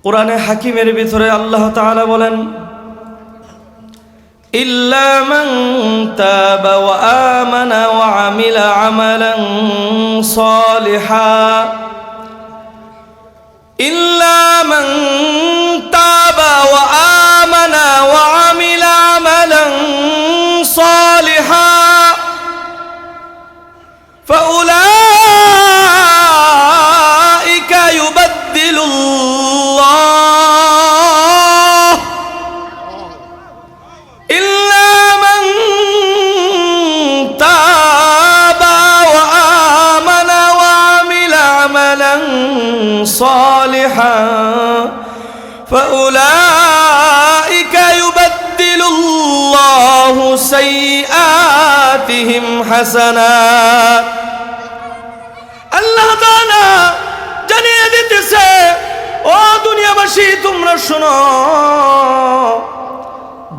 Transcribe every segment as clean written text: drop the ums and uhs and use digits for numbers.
কোরআনে হাকিমের ভিতরে আল্লাহ তাআলা বলেন, ইল্লা মান তাবা ওয়া আমানা ওয়া আমিলা আমালান সালিহা, ইল্লা মান তাবা ওয়া আমানা ওয়া আমিলা আমালান সালিহা ফাউলাইকা ইউবাদদিলুল্লাহ ইল্লা মান তাবা ওয়া আমানা ওয়া আমিলা আমালান সালিহান ফাউলাইকা ইউবাদদিলুল্লাহু সাইয়্যাতিহিম হাসানাত। আল্লাহ তাআলা জানিয়ে দিতেছে, ও দুনিয়াবাসী তোমরা শোনো,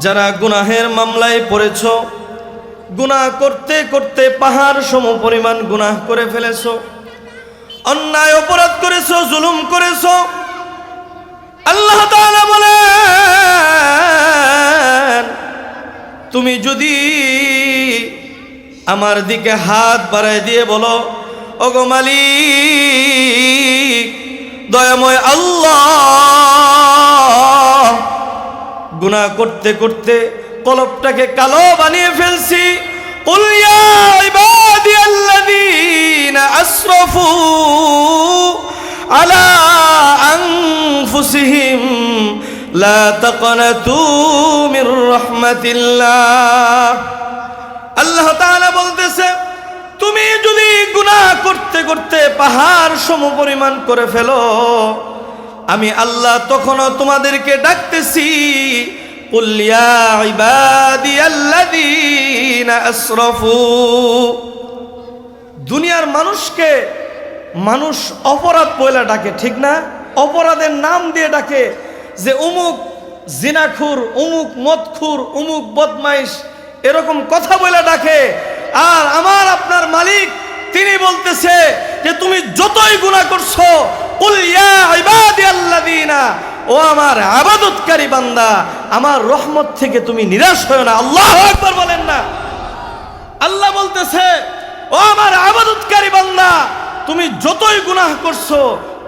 যারা গুনাহের মামলায় পড়েছ, গুনাহ করতে করতে পাহাড় সম পরিমাণ গুনাহ করে ফেলেছো, অন্যায় অপরাধ করেছো, জুলুম করেছো, আল্লাহ তাআলা বলেন তুমি যদি আমার দিকে হাত বাড়ায় দিয়ে বলো, ওগো মালিক দয়াময় আল্লাহ, গুনাহ করতে করতে কলবটাকে কালো বানিয়ে ফেলছি, কুল ইয়া ইবাদিয়াল্লাযীনা আসরাফু আলা আনফুসিহিম লা তাকনাতু মির রাহমাতিল্লাহ। আল্লাহ তাআলা বলতেছে, তুমি যদি গুনাহ করতে করতে পাহাড় সমপরিমাণ করে ফেলো, আমি আল্লাহ তখনও তোমাদেরকে ডাকতেছি, কুল ইয়া ইবাদিয়াল্লাযীনা আসরাফু। দুনিয়ার মানুষকে মানুষ অপরাধ বলে ডাকে, ঠিক না? অপরাধের নাম দিয়ে ডাকে, যে অমুক জিনাখুর, অমুক মদখুর, অমুক বদমাইশ, এরকম কথা বলে ডাকে। আর আমার আপনার মালিক তিনি বলতেছে যে তুমি যতই গুনাহ করছো, কুল ইয়া ইবাদিয়াল্লাযীনা, ও আমার ইবাদতকারী বান্দা, আমার রহমত থেকে তুমি নিরাশ হয়ো না। আল্লাহু আকবার বলেন না? আল্লাহ বলতেছে, ও আমার ইবাদতকারী বান্দা, তুমি যতই গুনাহ করছো,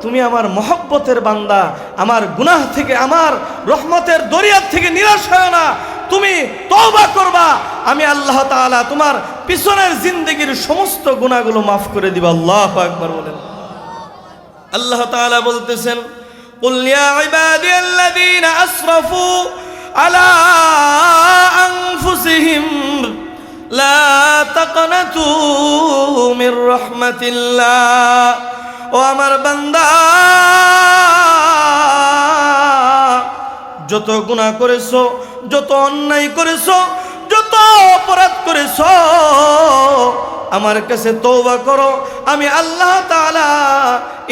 তুমি আমার মহব্বতের বান্দা, আমার গুনাহ থেকে, আমার রহমতের দরিয়া থেকে নিরাশ হয়ো না, তুমি তওবা করবা, আমি আল্লাহ তাআলা তোমার পিছনের জিন্দেগীর সমস্ত গুনাহগুলো মাফ করে দিব। আল্লাহু আকবার বলেন। আল্লাহ তাআলা বলতেছেন, কুল ইয়া ইবাদিয়াল্লাযীনা আসরাফু আলা আনফুসিহিম লা তাকনাতু মির রাহমাতিল্লাহ। ও আমার বান্দা, যত গুনাহ করেছো, যত অন্যায় করেছো, যত অপরাধ করেছো, আমার কাছে তওবা করো, আমি আল্লাহ তাআলা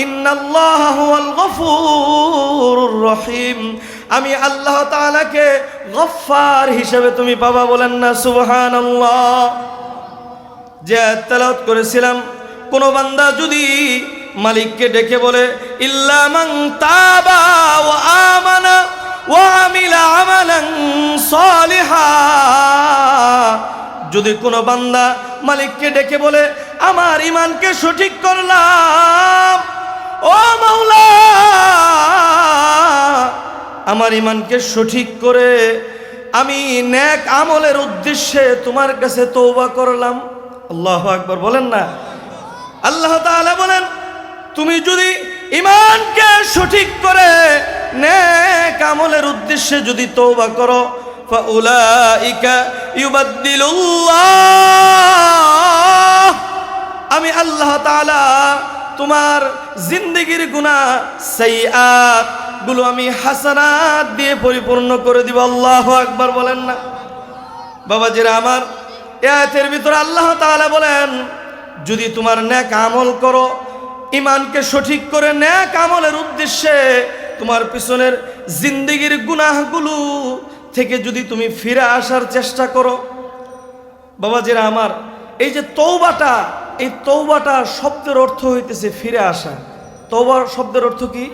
ইন্নাল্লাহা হুয়াল গফুরুর রহিম, আমি আল্লাহ তাআলাকে গফফার হিসেবে তুমি পাবা। বলেন না সুবহানাল্লাহ? যে তেলাওয়াত করেছিলাম, কোন বান্দা যদি মালিককে ডেকে বলে, ইল্লা মান তাবা ওয়া আমানা ওয়া আমিলা আমালান সালিহা, যদি কোনো বান্দা মালিককে ডেকে বলে, আমার ঈমানকে সঠিক করলাম, ও মাওলা আমার ঈমানকে সঠিক করে আমি নেক আমলের উদ্দেশ্যে তোমার কাছে তওবা করলাম। আল্লাহু আকবার বলেন না? আল্লাহ তাআলা বলেন, তুমি যদি ঈমানকে সঠিক করে নেক আমলের উদ্দেশ্যে যদি তওবা করো, ফাউলাইকা ইউবাদদিলুল্লাহ, আমি আল্লাহ তাআলা তোমার জিন্দেগীর গুনাহ সাইয়্যাত গুলো আমি হাসানাত দিয়ে পরিপূর্ণ করে দিব। আল্লাহু আকবার বলেন না? বাবাজিরা আমার, এই আয়াতের ভিতরে আল্লাহ তাআলা বলেন, যদি তোমার নেক আমল করো, ঈমানকে সঠিক করে নেক আমলের উদ্দেশ্যে তোমার পিছনের জিন্দেগীর গুনাহগুলো থেকে যদি তুমি ফিরে আসার চেষ্টা করো, বাবাজিরা আমার, এই যে তওবাটা, এই তওবাটা শব্দের অর্থ হইতেছে ফিরে আসা। তওবা শব্দের অর্থ কি?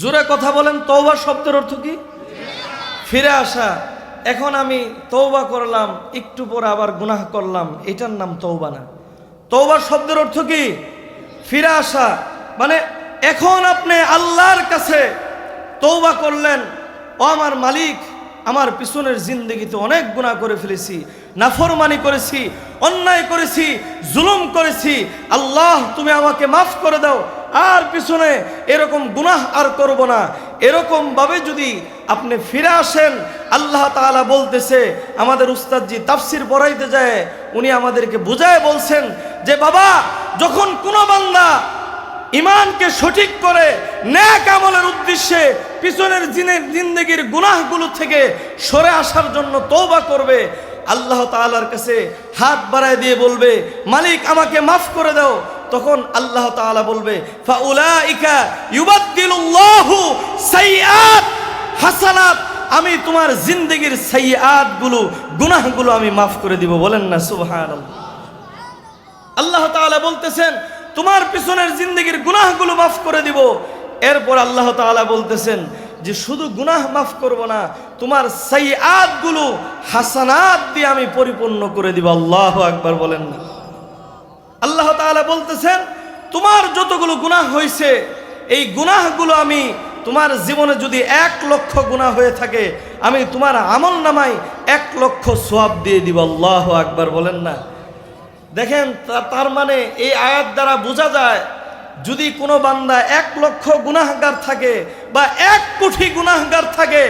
জোরে কথা বলেন, তওবা শব্দের অর্থ কি? ফিরে আসা। এখন আমি তওবা করলাম, একটু পরে আবার গুনাহ করলাম, এটার নাম তওবা না। তওবা শব্দের অর্থ কি? ফিরে আসা। মানে এখন আপনি আল্লাহর কাছে তওবা করলেন, ও আমার মালিক, আমার পিছনের জিন্দেগিতে অনেক গুনাহ করে ফেলেছি, নাফরমানি করেছি, অন্যায় করেছি, জুলুম করেছি, আল্লাহ তুমি আমাকে মাফ করে দাও, আর পিছনে এরকম গুনাহ আর করব না। এরকম ভাবে যদি আপনি ফিরে আসেন, আল্লাহ তাআলা বলতেছে, আমাদের উস্তাদজি তাফসির পড়াইতে যায় উনি আমাদেরকে বুঝায় বলছেন যে বাবা, যখন কোনো বান্দা ইমানকে সঠিক করে নেক আমলের উদ্দেশ্যে পিছনের জিন্দেগির গুনাহগুলো থেকে সরে আসার জন্য তওবা করবে, আল্লাহ তাআলার কাছে হাত বাড়ায় দিয়ে বলবে, মালিক আমাকে মাফ করে দাও, তখন আল্লাহ তাআলা বলবে, ফাউলাইকা ইউবাদদিলুল্লাহু সাইয়্যাত হাসানাত, আমি তোমার জিন্দেগির সাইয়্যাতগুলো, গুনাহগুলো আমি মাফ করে দিব। বলেন না সুবহানাল্লাহ। আল্লাহ তাআলা বলতেছেন তোমার পিছনের জিন্দেগির গুনাহগুলো মাফ করে দিব। এরপর আল্লাহ তাআলা বলতেছেন যে শুধু গুনাহ মাফ করব না, তোমার সাইয়্যাতগুলো হাসানাত দিয়ে আমি পরিপূর্ণ করে দিব। আল্লাহু আকবার বলেন না। আল্লাহ তাআলা বলতেছেন তোমার যতগুলো গুনাহ হয়েছে, এই গুনাহগুলো আমি তোমার জীবনে যদি 1 লক্ষ গুনাহ হয়ে থাকে, আমি তোমার আমল নামায় 1 লক্ষ সওয়াব দিয়ে দিব। আল্লাহু আকবার বলেন না। দেখেন, তার মানে এই আয়াত দ্বারা বোঝা যায়, যদি কোনো বান্দা 1 লক্ষ গুনাহগার থাকে বা 1 কোটি গুনাহগার থাকে,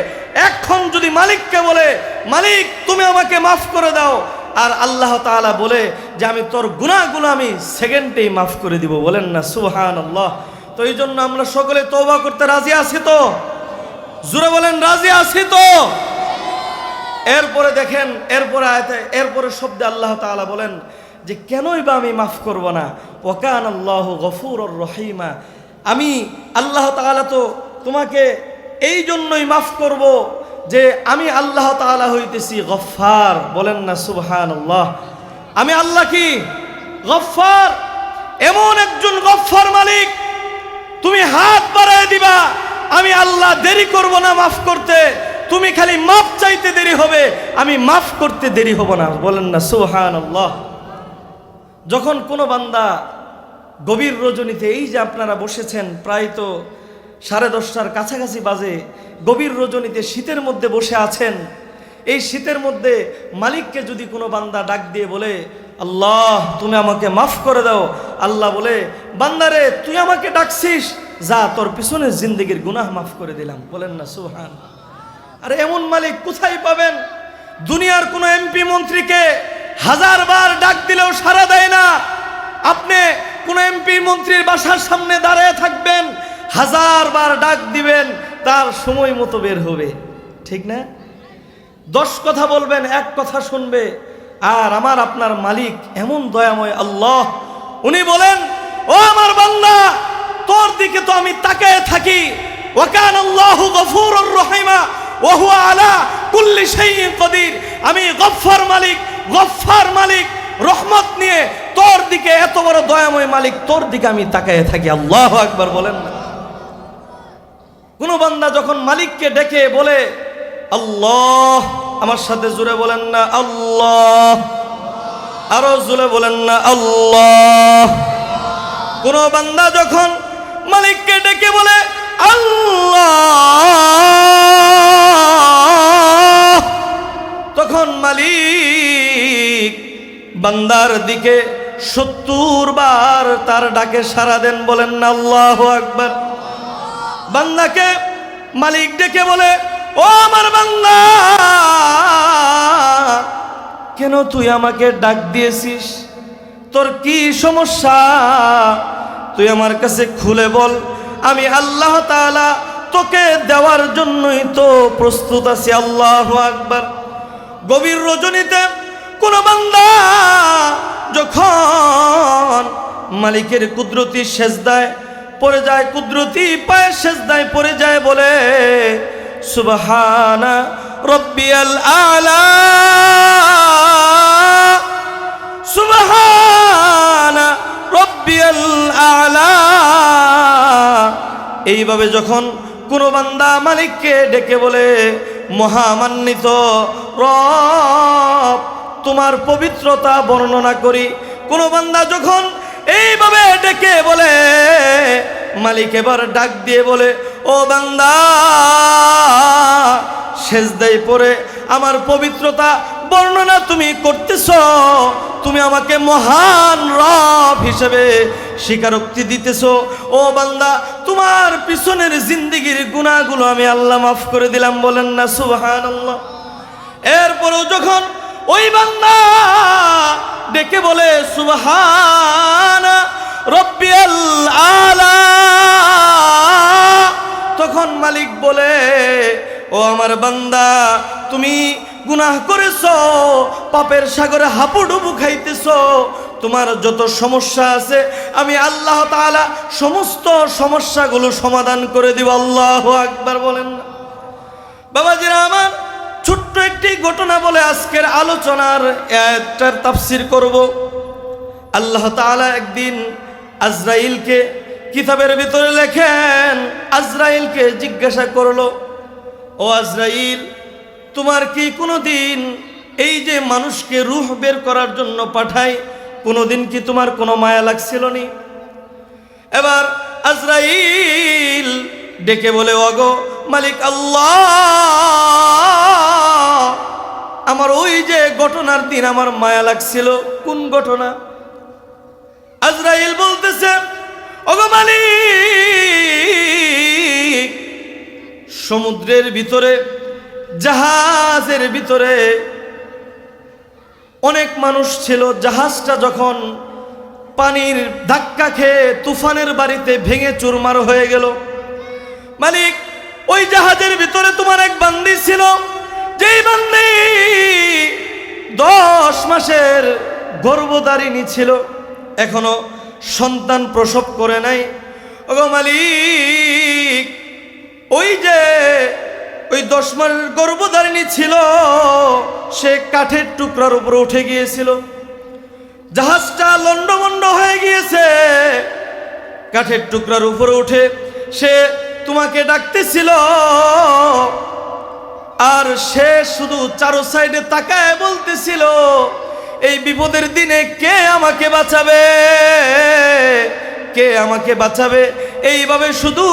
এখন যদি মালিককে বলে, মালিক তুমি আমাকে মাফ করে দাও, আর আল্লাহ তাআলা বলে যে আমি তোর গুনাহগুলো আমি সেকেন্ডেই মাফ করে দিব। বলেন না সুবহানাল্লাহ। তো এই জন্য আমরা সকলে তওবা করতে রাজি আছি তো? জোরে বলেন, রাজি আছি তো? এরপরে দেখেন, এরপরে আয়াতে, এরপরে শব্দে আল্লাহ তাআলা বলেন যে কেনই বা আমি মাফ করব না, ওয়াকানাল্লাহু গফুরুর রহিমা, আমি আল্লাহ তাআলা তো তোমাকে এই জন্যই মাফ করব যে আমি আল্লাহ তাআলা হইতেছি গফফার। বলেন না সুবহানাল্লাহ। আমি আল্লাহ কি? গফফার। এমন একজন গফফার মালিক, তুমি হাত বাড়ায় দিবা, আমি আল্লাহ দেরি করব না মাফ করতে, তুমি খালি মাফ চাইতে দেরি হবে, আমি মাফ করতে দেরি হব না। বলেন না সুবহানাল্লাহ। যখন কোনো বান্দা গভীর রজনীতে, এই যে আপনারা বসেছেন, প্রায় তো 10:30টার কাছাকাছি বাজে, গভীর রজনীতে শীতের মধ্যে বসে আছেন, এই শীতের মধ্যে মালিককে যদি কোনো বান্দা ডাক দিয়ে বলে, আল্লাহ তুমি আমাকে মাফ করে দাও, আল্লাহ বলে, বান্দারে তুই আমাকে ডাকছিস, যা তোর পিছনের জিন্দেগির গুনাহ মাফ করে দিলাম। বলেন না সুবহান। আরে এমন মালিক কোথায় পাবেন? দুনিয়ার কোনো এমপি মন্ত্রীকে 1000 বার ডাক দিলেও সাড়া দেয় না। আপনি কোন এমপি মন্ত্রীর বাসার সামনে দাঁড়িয়ে থাকবেন, 1000 বার ডাক দিবেন, তার সময় মতো বের হবে, ঠিক না? 10 কথা বলবেন, 1 কথা শুনবে। আর আমার আপনার মালিক এমন দয়াময় আল্লাহ, উনি বলেন, ও আমার বান্দা, তোর দিকে তো আমি তাকিয়ে থাকি, ওয়াকানাল্লাহু গফুরুর রহিমা ওয়া হুয়া আলা কুল্লি শাইইন কদির, আমি গফফার মালিক, গফফার মালিক, রহমত নিয়ে তোর দিকে, এত বড় দয়াময় মালিক, তোর দিকে আমি তাকিয়ে থাকি। আল্লাহু আকবার বলেন না। কোন বান্দা যখন মালিককে ডেকে বলে আল্লাহ, আমার সাথে জোরে বলেন না আল্লাহ, আরো জোরে বলেন না আল্লাহ। কোন বান্দা যখন মালিককে ডেকে বলে আল্লাহ, তখন মালিক বান্দার দিকে 70 বার তার ডাকে সাড়া দেন। বলেন না আল্লাহু আকবার। বান্দাকে মালিক ডেকে বলে, ও আমার বান্দা, কেন তুই আমাকে ডাক দিয়েছিস? তোর কি সমস্যা? তুই আমার কাছে খুলে বল, আমি আল্লাহ তাআলা তোকে দেওয়ার জন্যই তো প্রস্তুত আছি। আল্লাহু আকবার। গভীর রজনীতে কোন বান্দা যখন মালিকের কুদরতি সেজদায় পড়ে যায়, কুদরতি পায়ে সেজদায় পড়ে যায়, বলে সুবহানা রব্বিয়াল আলা, সুবহানা রব্বিয়াল আলা, এইভাবে যখন কোন বান্দা মালিককে ডেকে বলে, মহামান্বিত রব তোমার পবিত্রতা বর্ণনা করি। কোন বান্দা যখন এইভাবে ডেকে বলে, মালিক এবার ডাক দিয়ে বলে, ও বান্দা সেজদায় পড়ে আমার পবিত্রতা বর্ণনা তুমি করতেছ, তুমি আমাকে মহান রব হিসেবে স্বীকারোক্তি দিতেছ। ও বান্দা তোমার পিছনের জিন্দেগির গুনাহগুলো আমি আল্লাহ মাফ করে দিলাম, বলেন না সুবহানাল্লাহ। এরপরেও যখন ওই বান্দা ডেকে বলে সুবহান রব্বিয়াল আলা, তখন মালিক বলে, ও আমার বান্দা তুমি গুনাহ করেছো, পাপের সাগরে হাবুডুবু খাইতেছো, তোমার যত সমস্যা আছে আমি আল্লাহ তাআলা সমস্ত সমস্যাগুলো সমাধান করে দিব। আল্লাহু আকবার বলেন না। বাবাজিরা আমার, ছোট্ট একটি ঘটনা বলে আজকের আলোচনার একটার তাফসীর করব। আল্লাহ তাআলা একদিন আজরাইলকে কিতাবের ভিতরে লেখেন, আজরাইলকে জিজ্ঞাসা করলো, ও আজরাইল তোমার কি কোনোদিন এই যে মানুষকে রূহ বের করার জন্য পাঠায়, কোনোদিন কি তোমার কোনো মায়া লাগছিল নি? এবার আজরাইল ডেকে বলে, ওগো মালিক আল্লাহ, আমার ওই যে ঘটনার দিন আমার মায়া লাগছিল। কোন ঘটনা? আজরাইল বলতেছে, ওগো মালিক, সমুদ্রের ভিতরে জাহাজের ভিতরে অনেক মানুষ ছিল। জাহাজটা যখন পানির ধাক্কা খেয়ে তুফানের বাড়িতে ভেঙে চুরমার হয়ে গেল, মালিক ওই জাহাজের ভিতরে তোমার এক বান্দি ছিল, যেই বান্দি 10 মাসের গর্ভধারিণী ছিল, এখনো সন্তান প্রসব করে নাই। ওগো মালিক, ওই 10 মাসের গর্ভধারিণী ছিল, সে কাঠের টুকরার উপরে উঠে গিয়েছিল। জাহাজটা লন্ডভন্ড হয়ে গিয়েছে। কাঠের টুকরার উপরে উঠে সে তোমাকে ডাকতেছিল, আর সে শুধু চারো সাইডে তাকায় বলতেছিল, এই বিপদের দিনে কে আমাকে বাঁচাবে, কে আমাকে বাঁচাবে, এইভাবে শুধু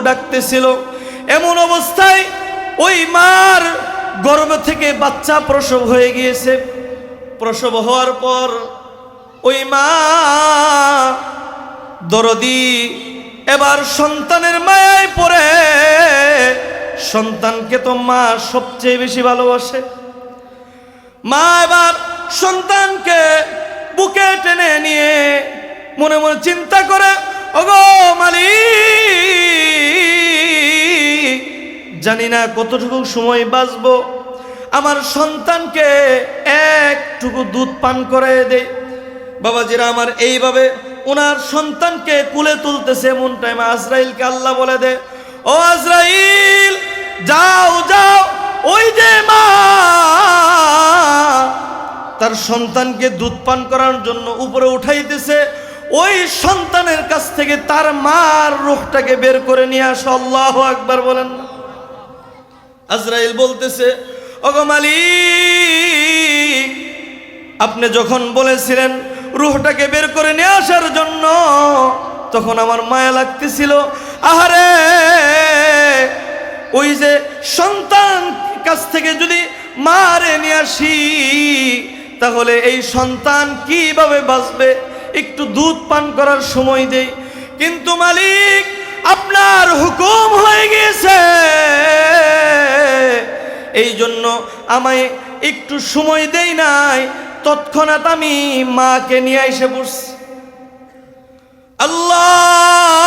ডাকতেছিল। এমন অবস্থায় ওই মার গর্ভ থেকে বাচ্চা প্রসব হয়ে গিয়েছে। প্রসব হওয়ার পর ওই মা দরদি এবার সন্তানের মায়ায় পড়ে, সন্তানকে তো মা সবচেয়ে বেশি ভালোবাসে। মা এবার সন্তানকে বুকে টেনে নিয়ে মনে মনে চিন্তা করে, ওগো মালিক, জানি না কতটুকু সময় বাঁচবো, আমার সন্তানকে একটুকু দুধ পান করে দেই। বাবাজিরা আমার, এইভাবে ওনার সন্তানকে কুলে তুলতেছে। এমন টাইমে আজরাইলকে আল্লাহ বলে দে, ও আজরাইল, যাও যাও, ওই যে মা তার সন্তানকে দুধ পান করার জন্য উপরে উঠাইতেছে, ওই সন্তানের কাছ থেকে তার মার রূহটাকে বের করে নিয়ে আসো। আল্লাহু আকবার বলেন না। আজরাইল বলতেছে, ওগো মালিক, আপনি যখন বলেছিলেন রূহটাকে বের করে নিয়ে আসার জন্য, তখন আমার মায়া লাগতেছিল। আহারে, ওই যে সন্তান কাছ থেকে যদি মারে নিয়ে আসি, তাহলে এই সন্তান কিভাবে বাঁচবে? একটু দুধ পান করার সময় দেই। কিন্তু মালিক, আপনার হুকুম হয়ে গিয়েছে, এই জন্য আমায় একটু সময় দেই নাই, তৎক্ষণাৎ আমি মাকে নিয়ে এসে পড়ছি। আল্লাহ,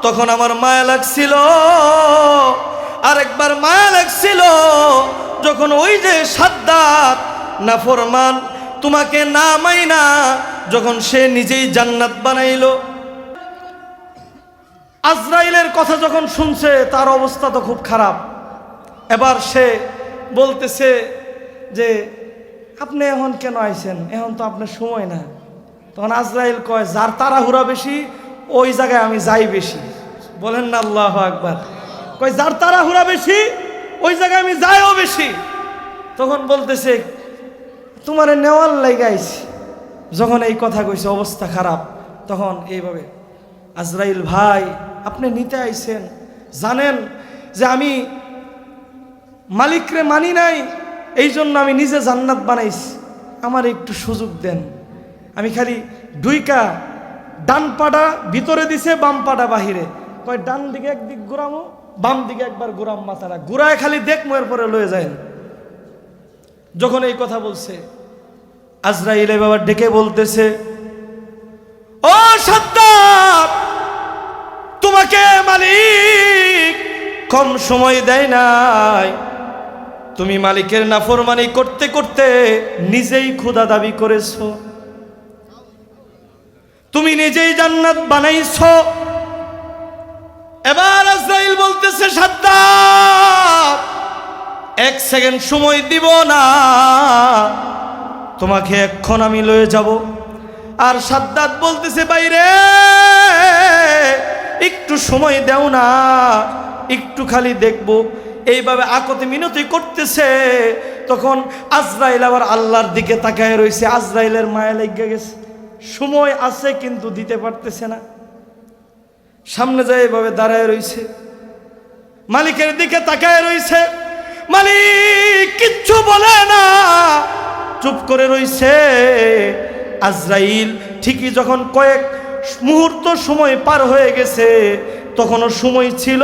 তখন আমার মায়া লাগছিল, আরেকবার মায়া লাগছিল যখন ওই যে সাদ্দাত নাফরমান তোমাকে না মাইনা যখন সে নিজেই জান্নাত বানাইলো। আজরাইলের কথা যখন শুনছে তার অবস্থা তো খুব খারাপ। এবার সে বলতেছে যে, আপনি এখন কেন আইছেন? এখন তো আপনার সময় না। তখন আজরাইল কয়, যার তাড়াহুড়া বেশি ওই জায়গায় আমি যাই বেশি। বলেন না আল্লাহু আকবার। কই যার তাড়াহুড়া বেশি ওই জায়গায় আমি যাইও বেশি। তখন বলতেছে তোমারে নেওয়ার লাগাইছি। যখন এই কথা কইছে অবস্থা খারাপ, তখন এইভাবে আজরাইল ভাই আপনি নিতে আইছেন, জানেন যে আমি মালিকরে মানি নাই, এই জন্য আমি নিজে জান্নাত বানাইছি, আমার একটু সুযোগ দেন। আমি খালি দুইকা ডান পাটা ভিতরে দিছে, বাম পাটা বাহিরে। কয় ডান দিকে একদিক ঘুরামো, বাম দিকে একবার ঘুরাম মাথাটা ঘুরায়, খালি দেখমো এরপরে লয়ে যায়। যখন এই কথা বলছে আজরাইল বাবা ডেকে বলতেছে ও সাদ্দাত, তোমাকে মালিক কম সময় দেয় নাই, তুমি মালিকের নাফরমানি করতে করতে নিজেই খোদা দাবি করেছো, তুমি নিজেই জান্নাত বানাইছো। এবার আজরাইল বলতেছে সাদ্দাত এক সেকেন্ড সময় দিব না, তোমাকে এক্ষণ আমি লয়ে যাব। আর সাদ্দাত বলতেছে বাইরে একটু সময় দাও না, একটু খালি দেখবো। এইভাবে আকতে মিনতি করতেছে। তখন আজরাইল আবার আল্লাহর দিকে তাকায় রয়েছে। আজরাইলের মায়া লেগে গেছে, সময় আছে কিন্তু দিতে পারতেছে না। সামনে যায় এভাবে দাঁড়ায় রয়েছে, মালিকের দিকে তাকায় রয়েছে। মালিক কিচ্ছু বলে না, চুপ করে রয়েছে। আজরাইল ঠিকই যখন কয়েক মুহূর্ত সময় পার হয়ে গেছে, তখনও সময় ছিল,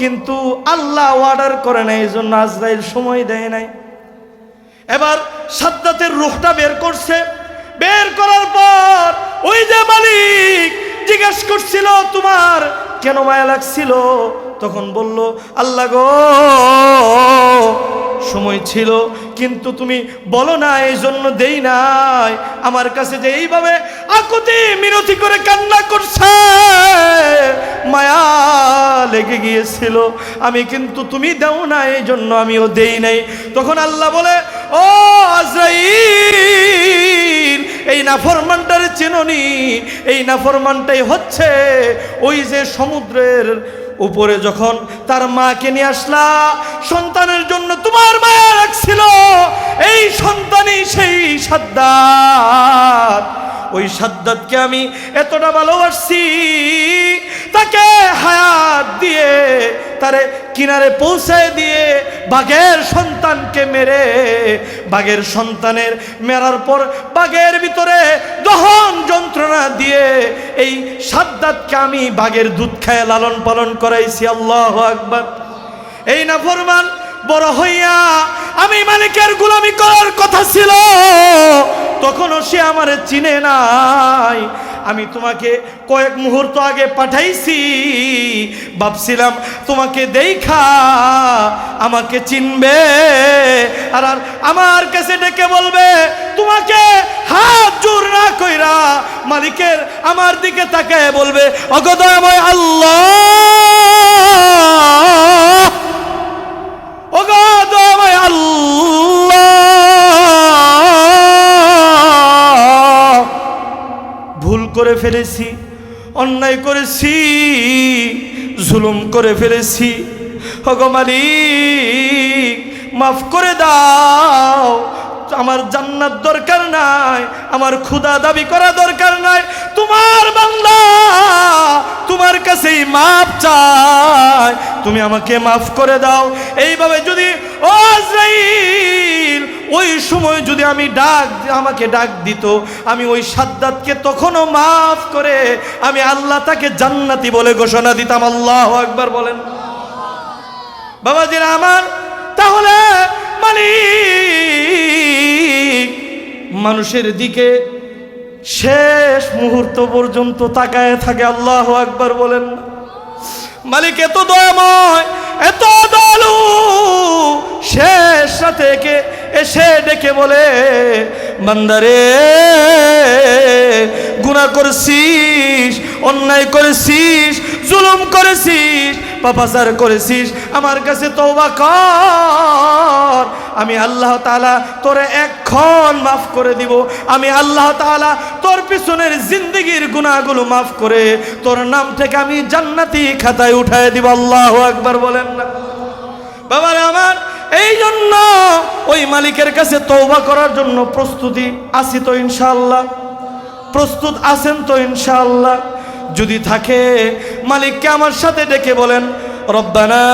কিন্তু আল্লাহ অর্ডার করে নাই, এই জন্য আজরাইল সময় দেয় নাই। এবার সাদ্দাতের রূহটা বের করছে। বের করার পর ওই যে মালিক জিজ্ঞেস করছিল তোমার কেন মায়া লাগছিল, তখন বলল আল্লাহ গো সময় ছিল কিন্তু তুমি বলো না, এই জন্য দেই নাই। আমার কাছে যে এইভাবে আকুতি মিনতি করে কান্না করছে, মায়া লেগে গিয়েছিল, আমি কিন্তু তুমি দাও না, এই জন্য আমিও দেই নাই। তখন আল্লাহ বলে ও আজরাইল, এই নাফরমানটার চেননি, এই নাফরমানটাই হচ্ছে ওই যে সমুদ্রের উপরে যখন তার মাকে নিয়ে আসলা, সন্তানের জন্য তোমার মায়া রাখছিল, এই সন্তানই সেই সাদ্দাত। ওই সাদ্দাতকে আমি এতটা ভালোবাসছি, তাকে হায়াত দিয়ে তারে কিনারে পৌঁছায় দিয়ে বাঘের সন্তানকে মেরে, বাঘের সন্তানের মেরার পর বাঘের ভিতরে দহন যন্ত্রণা দিয়ে এই সাদ্দাতকে আমি বাঘের দুধ খায় লালন পালন করাইছি। আল্লাহু আকবার। এই নাফরমান বড় হইয়া আমি মালিকের গোলামি করার কথা ছিল, তখনও সে আমারে চিনে নাই। আমি তোমাকে কয়েক মুহূর্ত আগে পাঠাইছি, ভাবছিলাম তোমাকে দেখা আমাকে চিনবে আর আমার কাছে ডেকে বলবে, তোমাকে হাত জোর না কইরা মালিকের আমার দিকে তাকায় বলবে ওগো দয়াময় আল্লাহ, ওগো দয়াময় আল্লাহ, ভুল করে ফেলেছি, অন্যায় করেছি, জুলুম করে ফেলেছি, ওগো মালিক মাফ করে দাও। আমার জান্নাত দরকার নাই, আমার ক্ষুধা দাবি করা দরকার নাই, তোমার বান্দা তোমার কাছেই মাফ চাই, তুমি আমাকে মাফ করে দাও। এইভাবে যদি ও আজরাইল ওই সময় যদি আমি আমাকে ডাক দিত, আমি ওই সাদ্দাতকে তখনও মাফ করে আমি আল্লাহ তাকে জান্নাতি বলে ঘোষণা দিতাম। আল্লাহু আকবার বলেন বাবাজিরা আমার। তাহলে মালিক মানুষের দিকে শেষ মুহূর্ত পর্যন্ত তাকায় থাকে। আল্লাহু আকবার বলেন। মালিক এত দয়াময়, এত দয়ালু, শেষ রাতে এসে ডেকে বলে বান্দারে গুনাহ করেছিস, অন্যায় করেছিস, জুলুম করেছিস, পাপাচার করেছিস, আমার কাছে তওবা কর, আমি আল্লাহ তাআলা তোরে এক্ষণ মাফ করে দিব। আমি আল্লাহ তাআলা তোর পিছনের জিন্দেগির গুনাহগুলো মাফ করে তোর নাম থেকে আমি জান্নাতি খাতায় উঠায় দিব। আল্লাহু আকবার বলেন না বাবারে আমার। এই জন্য ওই মালিকের কাছে তওবা করার জন্য প্রস্তুতি আছি তো ইনশাআল্লাহ? প্রস্তুত আছেন তো ইনশাআল্লাহ? যদি থাকে মালিককে আমার সাথে ডেকে বলেন, রব্বানা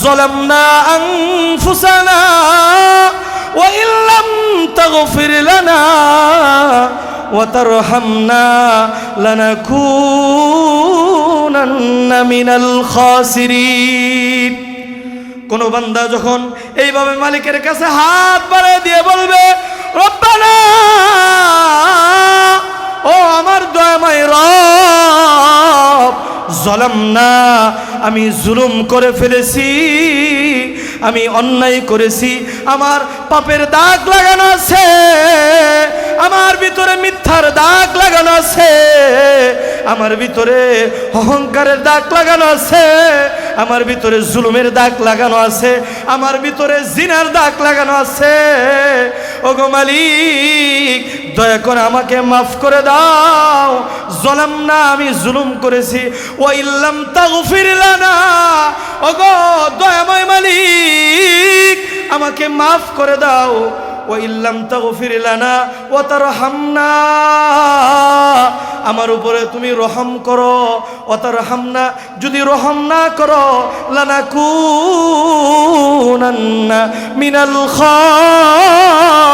যালামনা আনফুসানা ওয়া ইল্লাম তাগফির লানা ওয়া তারহামনা লানাকুনান্না মিনাল খাসিরিন। কোন বান্দা যখন এইভাবে মালিকের কাছে হাত বাড়িয়ে দিয়ে বলবে, রব্বানা, ও আমার দয়াময় রব, যালামনা, আমি জুলুম করে ফেলেছি, আমি অন্যায় করেছি, আমার পাপের দাগ লাগানো আছে, আমার ভিতরে মিথ্যার দাগ লাগানো আছে, আমার ভিতরে অহংকারের দাগ লাগানো আছে, আমার ভিতরে জুলুমের দাগ লাগানো আছে, আমার ভিতরে জিনার দাগ লাগানো আছে। ওগো মালিক, দয়া করে আমাকে মাফ করে দাও। যালামনা, আমি জুলুম করেছি। ওয়া ইল্লাম তাগফির লানা, ওগো দয়াময় মালিক, আমাকে মাফ করে দাও। ওয়া ইল্লাম তাগফির লানা ওয়া তারহামনা, আমার উপরে তুমি রহম করো। ওয়া তারহামনা, যদি রহম না করো, লানাকুনান্না মিনাল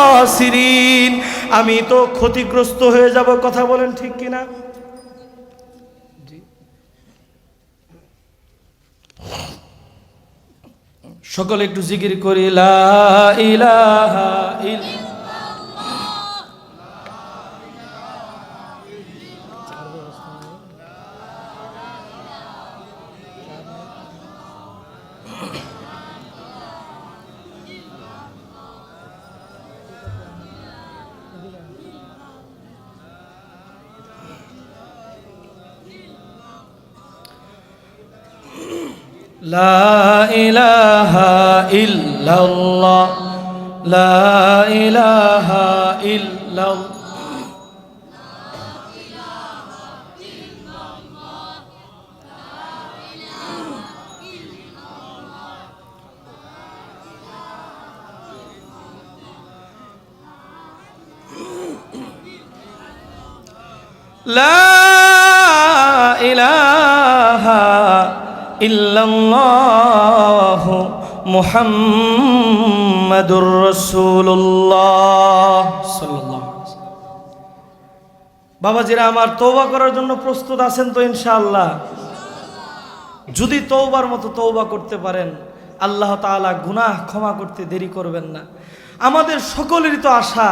খাসিরিন, আমি তো ক্ষতিগ্রস্ত হয়ে যাব। কথা বলেন ঠিক কিনা? সকলে একটু জিকির করি, লা ইলাহা লা ইলাহা ইল্লাল্লাহ, লা ইলাহা ইল্লাল্লাহ, লা ইলাহা ইল্লাল্লাহু মুহাম্মাদুর রাসূলুল্লাহ সাল্লাল্লাহু আলাইহি ওয়াসাল্লাম। বাবাজিরা আমার, তওবা করার জন্য প্রস্তুত আছেন তো ইনশাআল্লাহ? যদি তওবার মতো তওবা করতে পারেন, আল্লাহ তাআলা গুনাহ ক্ষমা করতে দেরি করবেন না। আমাদের সকলেরই তো আশা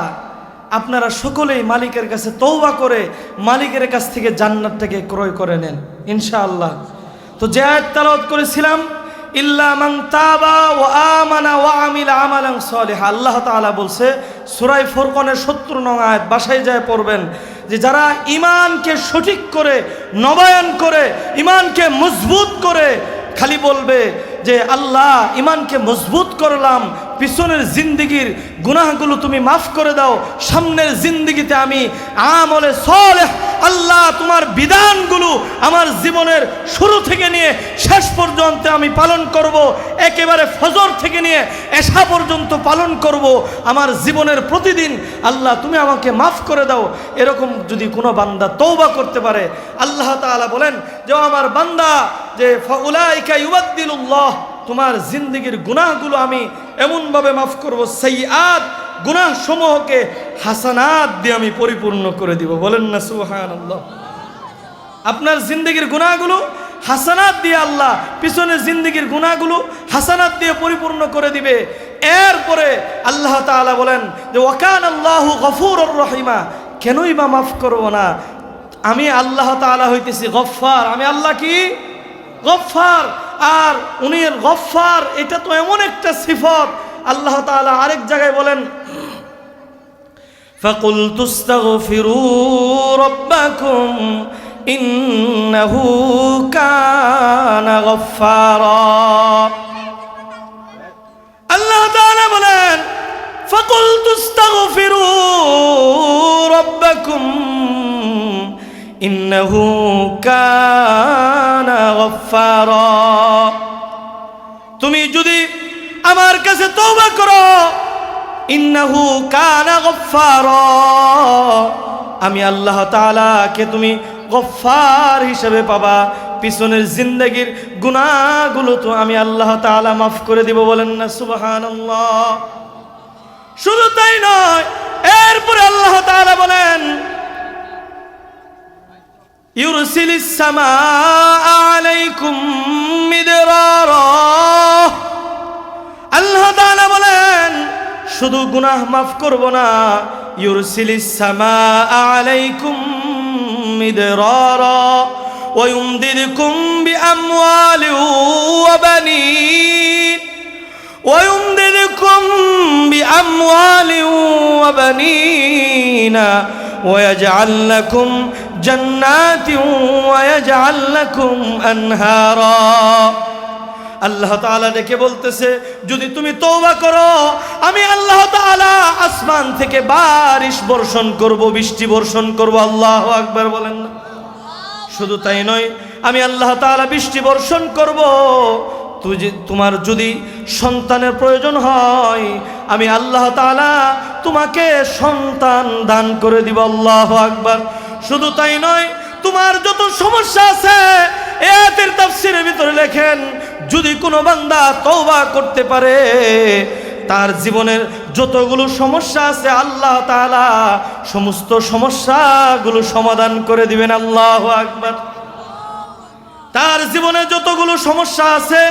আপনারা সকলেই মালিকের কাছে তওবা করে মালিকের কাছ থেকে জান্নাতটাকে ক্রয় করে নেন ইনশাআল্লাহ। তো যে আয়াত তেলাওয়াত করেছিলাম, ইল্লা মান তাবা ওয়া আমানা ওয়া আমিলা আমালান সালিহা, আল্লাহ তাআলা বলছে সূরা ফুরকানের ৭০ নং আয়াত, বাসায় যায় পড়বেন, যে যারা ঈমানকে সঠিক করে নবায়ন করে, ঈমানকে মজবুত করে খালি বলবে যে আল্লাহ ঈমানকে মজবুত করলাম, পিছনের জিন্দেগির গুনাহগুলো তুমি মাফ করে দাও, সামনের জিন্দেগিতে আমি আমলে সালেহ, আল্লাহ তোমার বিধানগুলো আমার জীবনের শুরু থেকে নিয়ে শেষ পর্যন্ত আমি পালন করব, একেবারে ফজর থেকে নিয়ে এশা পর্যন্ত পালন করব, আমার জীবনের প্রতিদিন আল্লাহ তুমি আমাকে মাফ করে দাও। এরকম যদি কোনো বান্দা তওবা করতে পারে, আল্লাহ তাআলা বলেন যে আমার বান্দা, যে ফাউলাইকা ইউবাদদিলুল্লাহ, তোমার জিন্দেগির গুনাহগুলো আমি এমনভাবে মাফ করব, সাইয়্যাত গুনাহ সমূহকে হাসানাত দিয়ে আমি পরিপূর্ণ করে দিব। বলেন না সুবহানাল্লাহ। আপনার জিন্দেগির গুনাহগুলো হাসানাত দিয়ে আল্লাহ পিছনের জিন্দেগির গুনাহগুলো হাসানাত দিয়ে পরিপূর্ণ করে দিবে। এরপরে আল্লাহ তাআলা বলেন যে ওয়াকানাল্লাহু গফুরুর রহিমা, কেনই বা মাফ করব না? আমি আল্লাহ তাআলা হইতেছি গফফার। আমি আল্লাহ কি? গফফার। আর উনি গফফার, এটা তো এমন একটা সিফত। আল্লাহ তাআলা আরেক জায়গায় বলেন ফাকুলতু আস্তাগফিরু রাব্বাকুম ইন্নাহু কানা গফফারা। আল্লাহ তাআলা বলেন ফাকুলতু আস্তাগফিরু রাব্বাকুম ইন্নাহু কানা গফফারা। তুমি যদি আমার কাছে তওবা করো, ইন্নাহু কানা গফফারা, আমি আল্লাহ তাআলাকে তুমি গফফার হিসেবে পাবা। পিছনের জিন্দেগির গুনাহগুলো তো আমি আল্লাহ তাআলা মাফ করে দিব। বলেন না সুবহানাল্লাহ। শুধু তাই নয়, এরপরে আল্লাহ তাআলা বলেন ইউরসিলিস সামাআ আলাইকুম মিদরারা। আল্লাহ তাআলা বলেন শুধু গুনাহ মাফ করব না, ইউরসিলিস সামাআ আলাইকুম মিদরারা ওয়া ইউমদিদকুম বিআমওয়ালিন ওয়া বানিন ওয়া ইউমদিদকুম বিআমওয়ালিন ওয়া বানিনা ওয়া ইয়াজআল লাকুম জান্নাতিন ওয়া ইয়াজআল লাকুম আনহারা। আল্লাহ তাআলা ডেকে বলতেছে যদি তুমি তওবা করো, আমি আল্লাহ তাআলা আসমান থেকে বারিশ বর্ষণ করব, বৃষ্টি বর্ষণ করব। আল্লাহু আকবার বলেন না। শুধু তাই নয়, আমি আল্লাহ তাআলা বৃষ্টি বর্ষণ করব। তোমার যদি সন্তানের প্রয়োজন হয়, আমি আল্লাহ তাআলা তোমাকে সন্তান দান করে দিব। আল্লাহু আকবার। শুধু তাই নয়, তোমার যত সমস্যা আছে, আয়াতের তাফসীরের ভিতরে লেখেন যদি কোনো বান্দা তওবা করতে পারে, তার জীবনের যতগুলো সমস্যা আছে আল্লাহ তাআলা সমস্ত সমস্যাগুলো সমাধান করে দিবেন। আল্লাহু আকবার। তার জীবনে যতগুলো সমস্যা আছে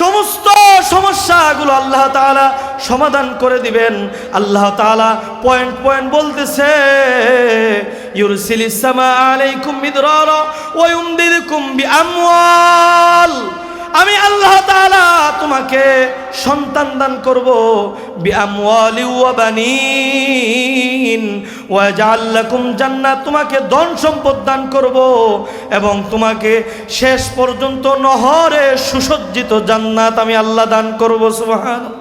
সমস্ত সমস্যাগুলো আল্লাহ তাআলা সমাধান করে দিবেন। আল্লাহ তাআলা পয়েন্ট পয়েন্ট বলতেছে ইউরসিলিস সামা আলাইকুম মিদরারা ওয়া ইউমদিদকুম বিআমওয়াল। আমি আল্লাহ তাআলা তোমাকে সন্তান দান করব, বিআমওয়ালি ওয়া বানিন ওয়া ইয়াজআল লাকুম জান্নাত, তোমাকে ধন সম্পদ দান করব এবং তোমাকে শেষ পর্যন্ত নহরে সুসজ্জিত জান্নাত আমি আল্লাহ দান করব। সুবহানাল্লাহ।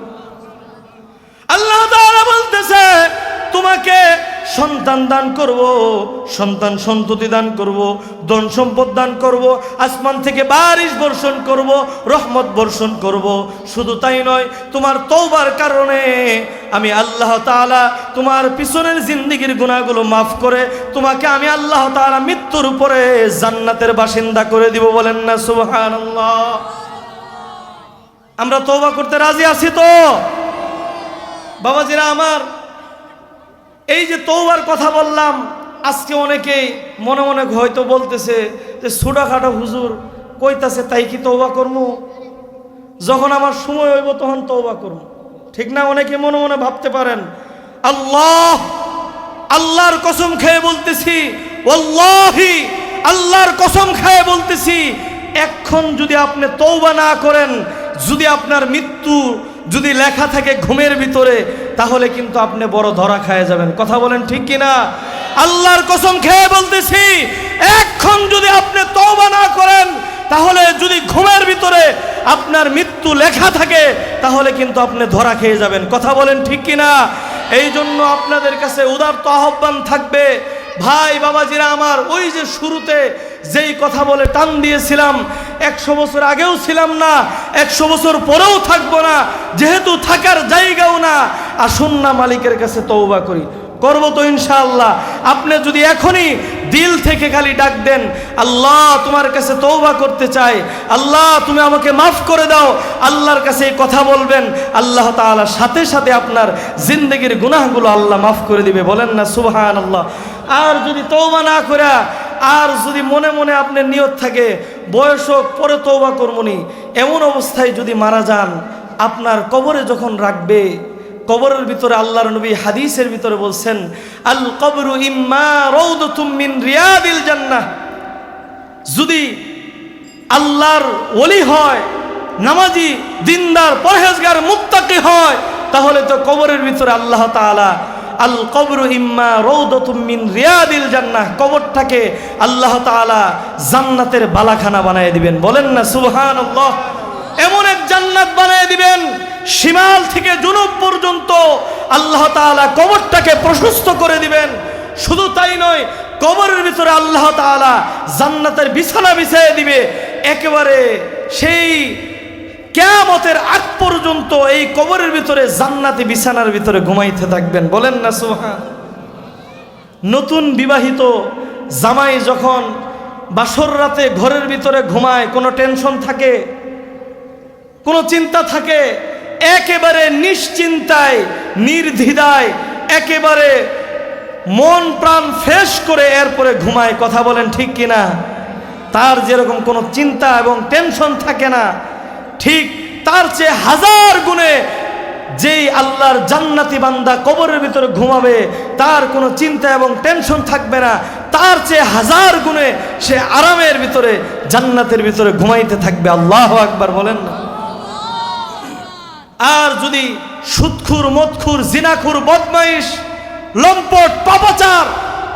আল্লাহ তাআলা বলতেছে তোমাকে সন্তান দান করব, সন্তান সন্ততি দান করব, ধন সম্পদ দান করব, আসমান থেকে বারিশ বর্ষণ করব, রহমত বর্ষণ করব। শুধু তাই নয়, তোমার তওবার কারণে আমি আল্লাহ তাআলা তোমার পিছনের জিন্দেগির গুনাহগুলো মাফ করে তোমাকে আমি আল্লাহ তাআলা মৃত্যুর উপরে জান্নাতের বাসিন্দা করে দিব। বলেন না সুবহানাল্লাহ। আমরা তওবা করতে রাজি আছি তো বাবাজিরা আমার? এই যে তওবার কথা বললাম, আজকে অনেকেই মনে মনে হয়তো বলতেছে যে ছোটখাটো হুজুর কইতাছে তাই কি তওবা করবো? যখন আমার সময় হইব তখন তওবা করবো, ঠিক না? অনেকে মনে মনে ভাবতে পারেন। আল্লাহর কসম খেয়ে বলতেছি, ওয়াল্লাহি আল্লাহর কসম খেয়ে বলতেছি, এখন যদি আপনি তওবা না করেন, যদি আপনার মৃত্যু যদি লেখা থাকে ঘুমের ভিতরে, তাহলে কিন্তু আপনি বড় ধরা খেয়ে যাবেন। কথা বলেন ঠিক কিনা? আল্লাহর কসম খেয়ে বলতেছি, এখন যদি আপনি তওবা না করেন, তাহলে যদি ঘুমের ভিতরে আপনার মৃত্যু লেখা থাকে, তাহলে কিন্তু আপনি ধরা খেয়ে যাবেন। কথা বলেন ঠিক কিনা? এই জন্য আপনাদের কাছে উদারত আহ্বান থাকবে, ভাই বাবাজিরা আমার, ওই যে শুরুতে যেই কথা বলে টান দিয়েছিলাম, 100 বছর আগেও ছিলাম না, 100 বছর পরেও থাকবো না, যেহেতু থাকার জায়গাও না, আসুন না মালিকের কাছে তওবা করি। করবো তো ইনশাআল্লাহ। আপনি যদি এখনই দিল থেকে খালি ডাক দেন, আল্লাহ তোমার কাছে তওবা করতে চাই, আল্লাহ তুমি আমাকে মাফ করে দাও, আল্লাহর কাছে এই কথা বলবেন, আল্লাহ তাআলা সাথে সাথে আপনার জিন্দেগির গুনাহগুলো আল্লাহ মাফ করে দিবে। বলেন না সুবহানাল্লাহ। আর যদি তওবা না করে, আর যদি মনে মনে আপনার নিয়ত থাকে বয়স হোক পরে তওবা করবনি, এমন অবস্থায় যদি মারা যান, আপনার কবরে যখন রাখবে, কবরের ভিতরে আল্লাহর নবী হাদিসের ভিতরে বলছেন, আল কবরু ইম্মা রাউদাতুম মিন রিয়াদিল জান্নাহ। যদি আল্লাহর ওলি হয়, নামাজি, দিনদার, পরহেজগার, মুত্তাকি হয়, তাহলে তো কবরের ভিতরে আল্লাহ তাআলা আল কবরু ইম্মা রাউদাতুম মিন রিয়াদিল জান্নাহ, কবরটাকে আল্লাহ তাআলা জান্নাতের বালাখানা বানায় দিবেন। বলেন না সুবহানাল্লাহ। এমন এক জান্নাত বানায় দিবেন, শিমাল থেকে জুনুব পর্যন্ত আল্লাহ তাআলা কবরটাকে প্রশস্ত করে দিবেন। শুধু তাই নয়, কবরের ভিতরে আল্লাহ তাআলা জান্নাতের বিছানা বিছিয়ে দিবে। একেবারে সেই কিয়ামতের আগ পর্যন্ত এই কবরের ভিতরে জান্নাতি বিছানার ভিতরে ঘুমাইতে থাকবেন। বলেন না সুবহান। নতুন বিবাহিত জামাই যখন বাসর রাতে ঘরের ভিতরে ঘুমায়, কোনো টেনশন থাকে, কোনো চিন্তা থাকে, একেবারে নিশ্চিন্তায় নির্দ্বিধায় একেবারে মন প্রাণ ফ্রেশ করে এরপরে ঘুমায়। কথা বলেন ঠিক কিনা? তার যেরকম কোনো চিন্তা এবং টেনশন থাকে না, ঠিক তার চেয়ে হাজার গুণে যেই আল্লাহর জান্নাতি বান্দা কবরের ভিতরে ঘুমাবে, তার কোনো চিন্তা এবং টেনশন থাকবে না, তার চেয়ে হাজার গুণে সে আরামের ভিতরে জান্নাতের ভিতরে ঘুমাইতে থাকবে। আল্লাহু আকবার বলেন না। আর যদি সুদখুর, মদখুর, জিনাখুর, বদমাইশ, লম্পট, পাপাচার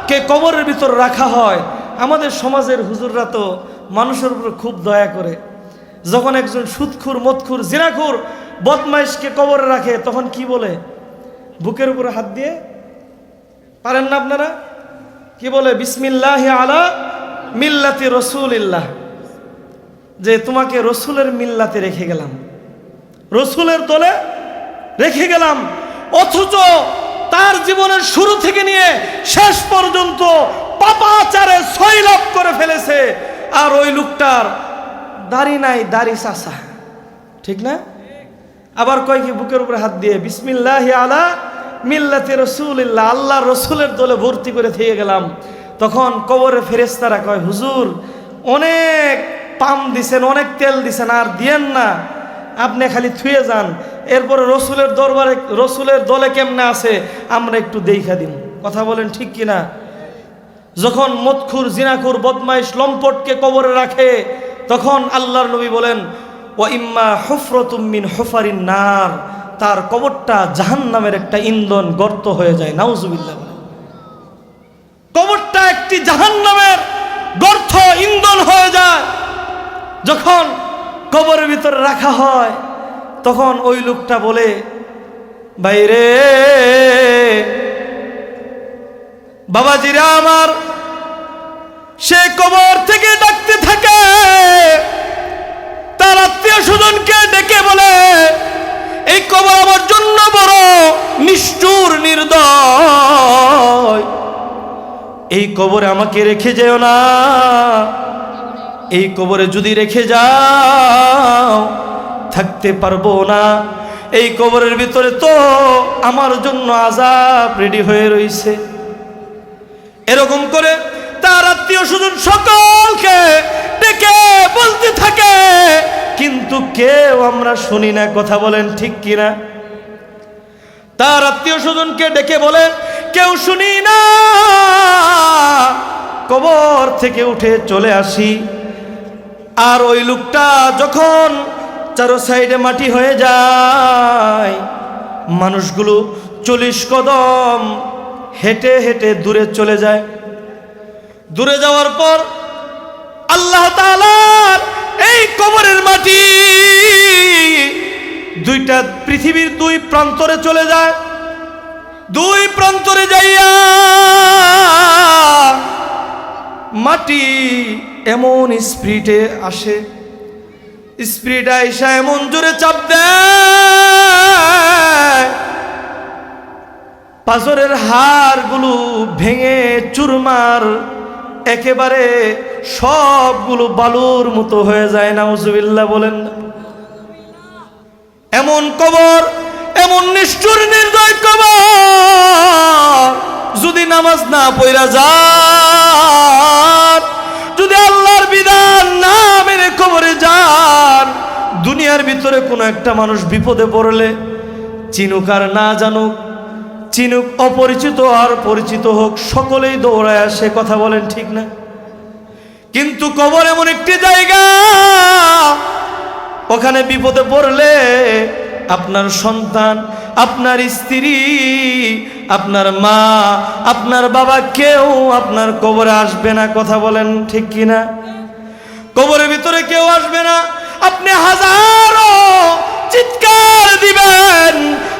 কে কবরের ভিতর রাখা হয়, আমাদের সমাজের হুজুররা তো মানুষের উপর খুব দয়া করে। যখন একজন সুদখুর, মদখুর, জিনাখুর, বদমাইশকে কবরে রাখে, তখন কি বলে? বুকের উপরে হাত দিয়ে, পারেন না আপনারা? কি বলে? বিসমিল্লাহি আলা মিল্লাতি রসুলিল্লাহ, যে তোমাকে রসুলের মিল্লাতে রেখে গেলাম, রসুলের দলে রেখে গেলাম। অথচ তার জীবনের শুরু থেকে নিয়ে শেষ পর্যন্ত পাপাচারে সয়লাভ করে ফেলেছে। আর ওই লোকটার দাড়ি নাই, দাড়ি চাচা, ঠিক না? আবার কয় কি বুকের উপরে হাত দিয়ে বিসমিল্লাহি আলা মিল্লাতি রাসূলিল্লাহ, আল্লাহর রসুলের দলে ভর্তি করে থেকে গেলাম। তখন কবরের ফেরেশতারা কয়, হুজুর অনেক পাম দিছেন, অনেক তেল দিছেন, আর দিয়েন না, আপনি খালি থুয়ে যান। এরপরে রসুলের দরবারে, রসুলের দলে কেমনে আছে আমরা একটু দেখা দিন। কথা বলেন ঠিক কিনা? যখন মদখুর, জিনাখুর, বদমাইশ, লম্পটকে কবরে রাখে, তখন আল্লাহর নবী বলেন, ওয়া ইম্মা হুফরাতুম মিন হুফারিন নার, তার কবরটা জাহান্নামের একটা ইন্ধন, গর্ত হয়ে যায়। নাউজুবিল্লাহ। কবরটা একটি জাহান্নামের গর্ত, ইন্ধন হয়ে যায়। যখন কবরের ভিতরে রাখা হয়, তখন ওই লোকটা বলে, বাইরে বাবাজিরা আমার, সে কবর থেকে ডাকতে থাকে, তার আত্মীয় স্বজনকে ডেকে বলে, এই কবর আমার জন্য বড় নিষ্ঠুর, নির্দয়, এই কবরে আমাকে রেখে যেও না, এই কবরে যদি রেখে যাও থাকতে পারবো না, এই কবরের ভিতরে তো আমার জন্য আযাব রেডি হয়ে রয়েছে। এরকম করে তার আত্মীয় স্বজন সকলকে ডেকে বলতে থাকে, কিন্তু কেউ আমরা শুনি না। কথা বলেন ঠিক কিনা? তার আত্মীয় স্বজনকে ডেকে বলে, কেউ শুনি না। কবর থেকে উঠে চলে আসি, আর ওই লোকটা যখন চারো সাইডে মাটি হয়ে যায়, মানুষগুলো 40 কদম হেঁটে হেঁটে দূরে চলে যায়। দূরে যাওয়ার পর আল্লাহ তাআলার এই কবরের মাটি দুইটা পৃথিবীর দুই প্রান্তরে চলে যায়। দুই প্রান্তরে যাইয়া মাটি এমন স্পিডে আসে, স্পিড আইসা এমন জোরে চাপ দেয়, পাথরের হাড়গুলো ভেঙে চুরমার একেবারে সবগুলো বালুর মতো হয়ে যায়। নাউজুবিল্লাহ বলেন না। এমন কবর, এমন নিষ্ঠুর নির্দয় কবর, যদি নামাজ না পড়া যান, যদি আল্লাহর বিধান না মেনে কবরে যান, দুনিয়ার ভিতরে কোনো একটা মানুষ বিপদে পড়লে, চিনুক আর না জানুক, চিনুক অপরিচিত আর পরিচিত হোক, সকলেই দৌড়ায় আসে। কথা বলেন ঠিক না? কিন্তু কবর এমন একটি জায়গা, ওখানে বিপদে পড়লে আপনার সন্তান, আপনার স্ত্রী, আপনার মা, আপনার বাবা, কেউ আপনার কবরে আসবে না। কথা বলেন ঠিক কিনা? কবরের ভিতরে কেউ আসবে না। আপনি হাজারো চিৎকার দিবেন,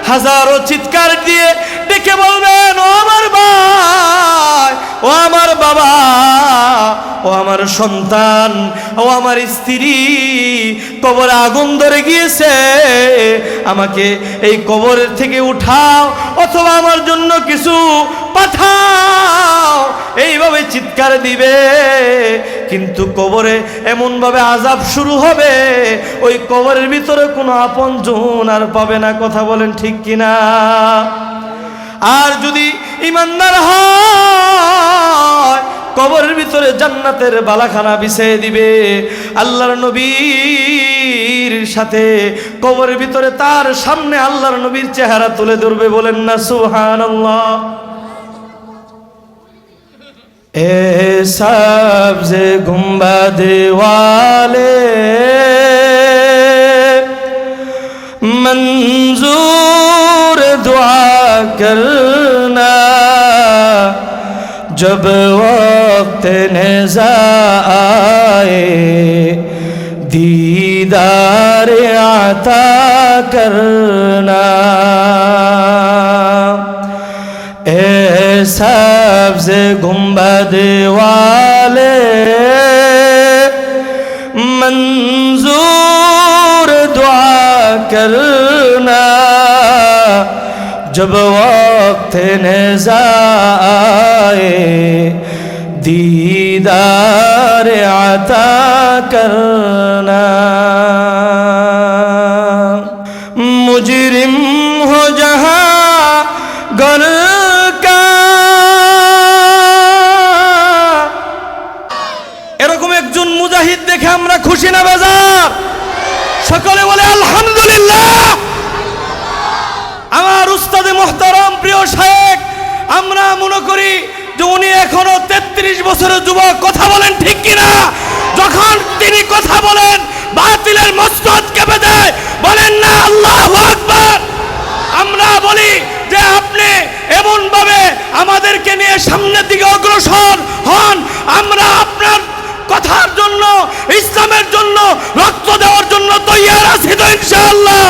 হাজারো চিৎকার দিয়ে ডেকে বলবেন, ও আমার ভাই, ও আমার বাবা, ও আমার সন্তান, ও আমার স্ত্রী, কবরে আগুন ধরে গিয়েছে, আমাকে এই কবরের থেকে উঠাও, অথবা আমার জন্য কিছু পাঠাও। এইভাবে চিৎকার দিবে। কিন্তু কবরে এমনভাবে আযাব শুরু হবে, ওই কবরের ভিতরে কোনো আপনজন আর পাবে না। কথা বলেন ঠিক কিনা? আর যদি ঈমানদার হয়, কবরের ভিতরে জান্নাতের বালাখানা বিছিয়ে দিবে। আল্লাহর নবীর সাথে কবরের ভিতরে তার সামনে আল্লাহর নবীর চেহারা তুলে ধরবে। বলেন না সুবহানাল্লাহ। এ সবজে গুম্বাদ ওয়ালে मंजूर दुआ करना, जब वक्त नेज़ा आए दीदार आता करना। ए सब्ज़ गुंबद वाले मंजूर दुआ करना, जब वक्त नेज़ा आए दीदार आता करना। मुजरिम हो जहाँ गर का, এরকম একজন মুজাহিদ দেখে আমরা খুশি না বেজার? সকলে বলে আলহামদুলিল্লাহ। আমার উস্তাদে মুহতারাম প্রিয় শায়েখ, আমরা মনে করি যে উনি এখনো 33 বছরের যুবক। কথা বলেন ঠিক কিনা? যখন তিনি কথা বলেন, বাতিলের মসনদ কেঁপে দেয়। বলেন না আল্লাহু আকবার। আমরা বলি যে আপনি এমন ভাবে আমাদেরকে নিয়ে সামনের দিকে অগ্রসর হন, আমরা আপনার কথার জন্য, ইসলামের জন্য রক্ত দেওয়ার জন্য তৈয়ার আছি তো ইনশাআল্লাহ।